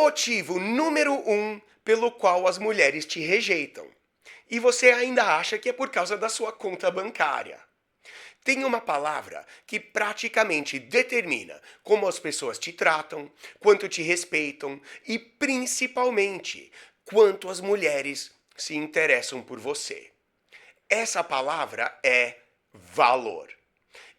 motivo número 1 pelo qual as mulheres te rejeitam. E você ainda acha que é por causa da sua conta bancária. Tem uma palavra que praticamente determina como as pessoas te tratam, quanto te respeitam e, principalmente, quanto as mulheres se interessam por você. Essa palavra é valor.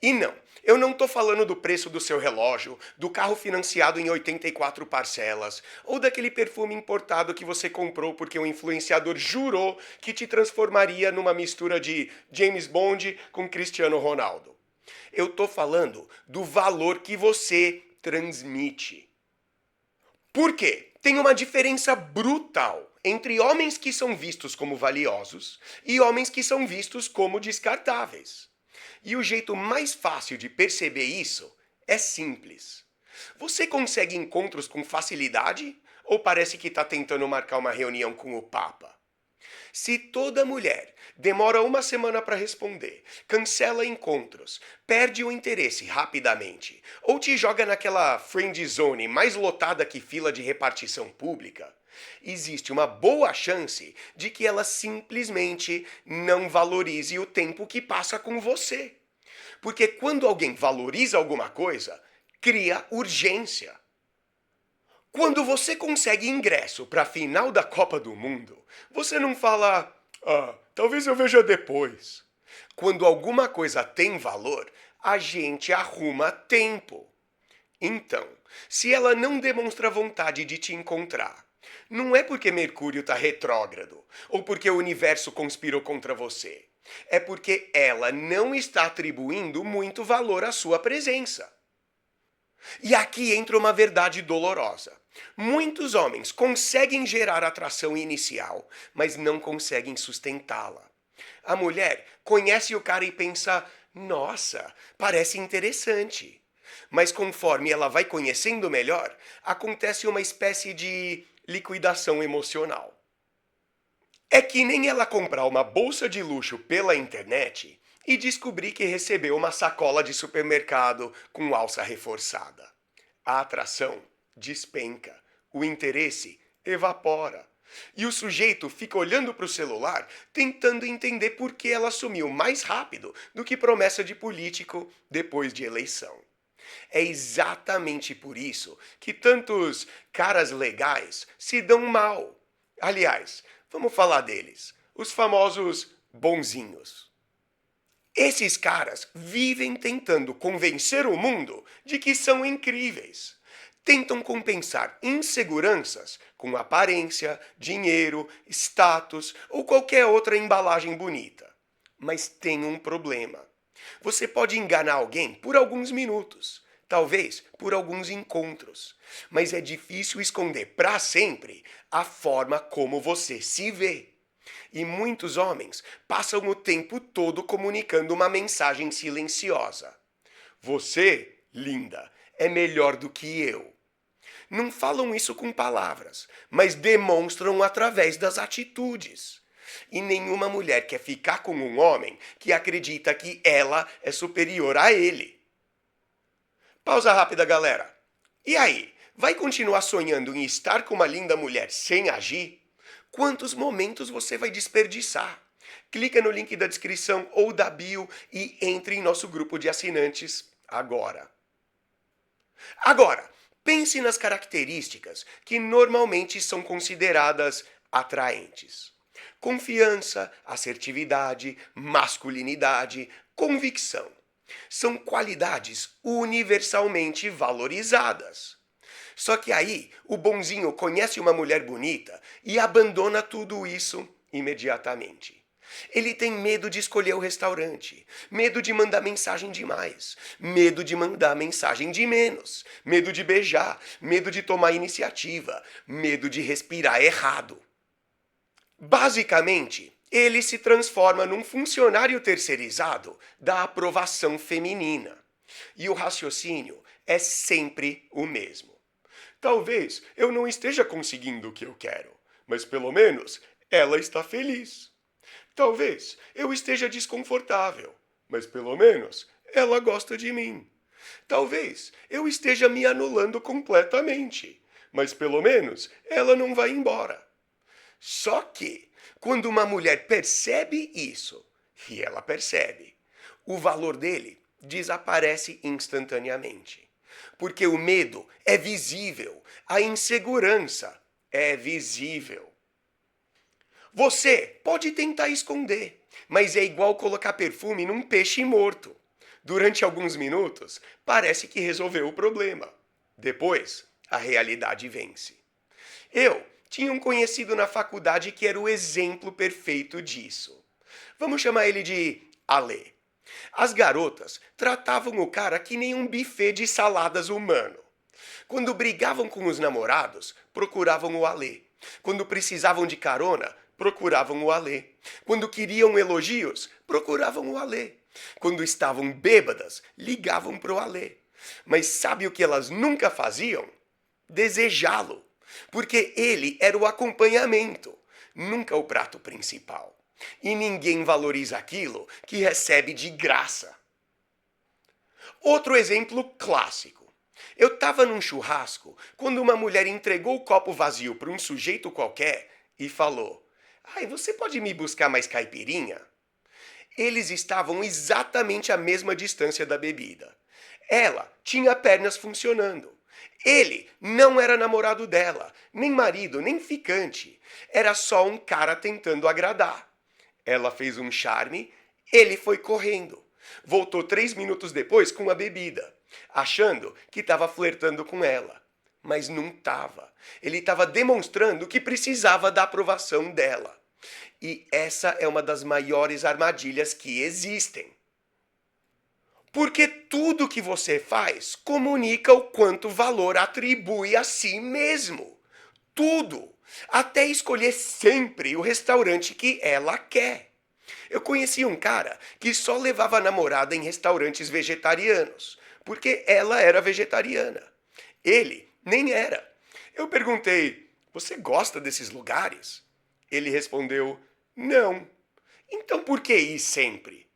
E não, eu não estou falando do preço do seu relógio, do carro financiado em 84 parcelas, ou daquele perfume importado que você comprou porque o influenciador jurou que te transformaria numa mistura de James Bond com Cristiano Ronaldo. Eu estou falando do valor que você transmite. Por quê? Tem uma diferença brutal entre homens que são vistos como valiosos e homens que são vistos como descartáveis. E o jeito mais fácil de perceber isso é simples. Você consegue encontros com facilidade ou parece que está tentando marcar uma reunião com o Papa? Se toda mulher demora uma semana para responder, cancela encontros, perde o interesse rapidamente ou te joga naquela friend zone mais lotada que fila de repartição pública, existe uma boa chance de que ela simplesmente não valorize o tempo que passa com você. Porque quando alguém valoriza alguma coisa, cria urgência. Quando você consegue ingresso para a final da Copa do Mundo, você não fala, talvez eu veja depois. Quando alguma coisa tem valor, a gente arruma tempo. Então, se ela não demonstra vontade de te encontrar, não é porque Mercúrio está retrógrado ou porque o universo conspirou contra você. É porque ela não está atribuindo muito valor à sua presença. E aqui entra uma verdade dolorosa. Muitos homens conseguem gerar atração inicial, mas não conseguem sustentá-la. A mulher conhece o cara e pensa: nossa, parece interessante. Mas conforme ela vai conhecendo melhor, acontece uma espécie de liquidação emocional. É que nem ela comprar uma bolsa de luxo pela internet e descobrir que recebeu uma sacola de supermercado com alça reforçada. A atração despenca, o interesse evapora. E o sujeito fica olhando para o celular tentando entender por que ela sumiu mais rápido do que promessa de político depois de eleição. É exatamente por isso que tantos caras legais se dão mal. Aliás, vamos falar deles, os famosos bonzinhos. Esses caras vivem tentando convencer o mundo de que são incríveis. Tentam compensar inseguranças com aparência, dinheiro, status ou qualquer outra embalagem bonita. Mas tem um problema. Você pode enganar alguém por alguns minutos, talvez por alguns encontros, mas é difícil esconder para sempre a forma como você se vê. E muitos homens passam o tempo todo comunicando uma mensagem silenciosa. Você, linda, é melhor do que eu. Não falam isso com palavras, mas demonstram através das atitudes. E nenhuma mulher quer ficar com um homem que acredita que ela é superior a ele. Pausa rápida, galera. E aí, vai continuar sonhando em estar com uma linda mulher sem agir? Quantos momentos você vai desperdiçar? Clica no link da descrição ou da bio e entre em nosso grupo de assinantes agora. Agora, pense nas características que normalmente são consideradas atraentes. Confiança, assertividade, masculinidade, convicção. São qualidades universalmente valorizadas. Só que aí, o bonzinho conhece uma mulher bonita e abandona tudo isso imediatamente. Ele tem medo de escolher o restaurante, medo de mandar mensagem demais, medo de mandar mensagem de menos, medo de beijar, medo de tomar iniciativa, medo de respirar errado. Basicamente, ele se transforma num funcionário terceirizado da aprovação feminina. E o raciocínio é sempre o mesmo. Talvez eu não esteja conseguindo o que eu quero, mas pelo menos ela está feliz. Talvez eu esteja desconfortável, mas pelo menos ela gosta de mim. Talvez eu esteja me anulando completamente, mas pelo menos ela não vai embora. Só que, quando uma mulher percebe isso, e ela percebe, o valor dele desaparece instantaneamente. Porque o medo é visível, a insegurança é visível. Você pode tentar esconder, mas é igual colocar perfume num peixe morto. Durante alguns minutos, parece que resolveu o problema. Depois, a realidade vence. Eu tinha um conhecido na faculdade que era o exemplo perfeito disso. Vamos chamar ele de Alê. As garotas tratavam o cara que nem um buffet de saladas humano. Quando brigavam com os namorados, procuravam o Alê. Quando precisavam de carona, procuravam o Alê. Quando queriam elogios, procuravam o Alê. Quando estavam bêbadas, ligavam pro Alê. Mas sabe o que elas nunca faziam? Desejá-lo. Porque ele era o acompanhamento, nunca o prato principal. E ninguém valoriza aquilo que recebe de graça. Outro exemplo clássico. Eu estava num churrasco quando uma mulher entregou o copo vazio para um sujeito qualquer e falou: "Ai, você pode me buscar mais caipirinha?" Eles estavam exatamente à mesma distância da bebida. Ela tinha pernas funcionando. Ele não era namorado dela, nem marido, nem ficante. Era só um cara tentando agradar. Ela fez um charme, ele foi correndo. Voltou 3 minutos depois com a bebida, achando que estava flertando com ela. Mas não estava. Ele estava demonstrando que precisava da aprovação dela. E essa é uma das maiores armadilhas que existem. Porque tudo que você faz comunica o quanto valor atribui a si mesmo. Tudo. Até escolher sempre o restaurante que ela quer. Eu conheci um cara que só levava a namorada em restaurantes vegetarianos, porque ela era vegetariana. Ele nem era. Eu perguntei: "Você gosta desses lugares?" Ele respondeu: "Não." Então por que ir sempre?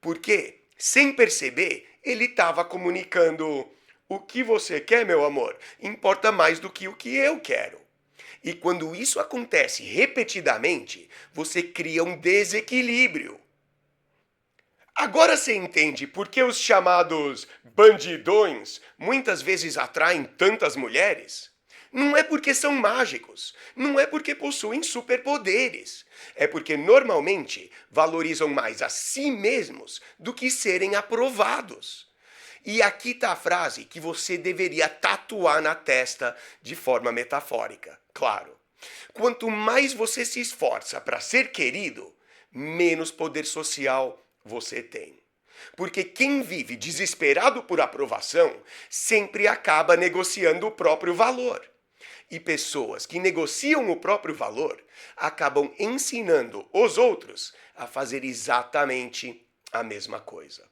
Porque, sem perceber, ele estava comunicando: "O que você quer, meu amor, importa mais do que o que eu quero." E quando isso acontece repetidamente, você cria um desequilíbrio. Agora você entende por que os chamados bandidões muitas vezes atraem tantas mulheres? Não é porque são mágicos, não é porque possuem superpoderes. É porque normalmente valorizam mais a si mesmos do que serem aprovados. E aqui está a frase que você deveria tatuar na testa de forma metafórica. Claro. Quanto mais você se esforça para ser querido, menos poder social você tem. Porque quem vive desesperado por aprovação sempre acaba negociando o próprio valor. E pessoas que negociam o próprio valor acabam ensinando os outros a fazer exatamente a mesma coisa.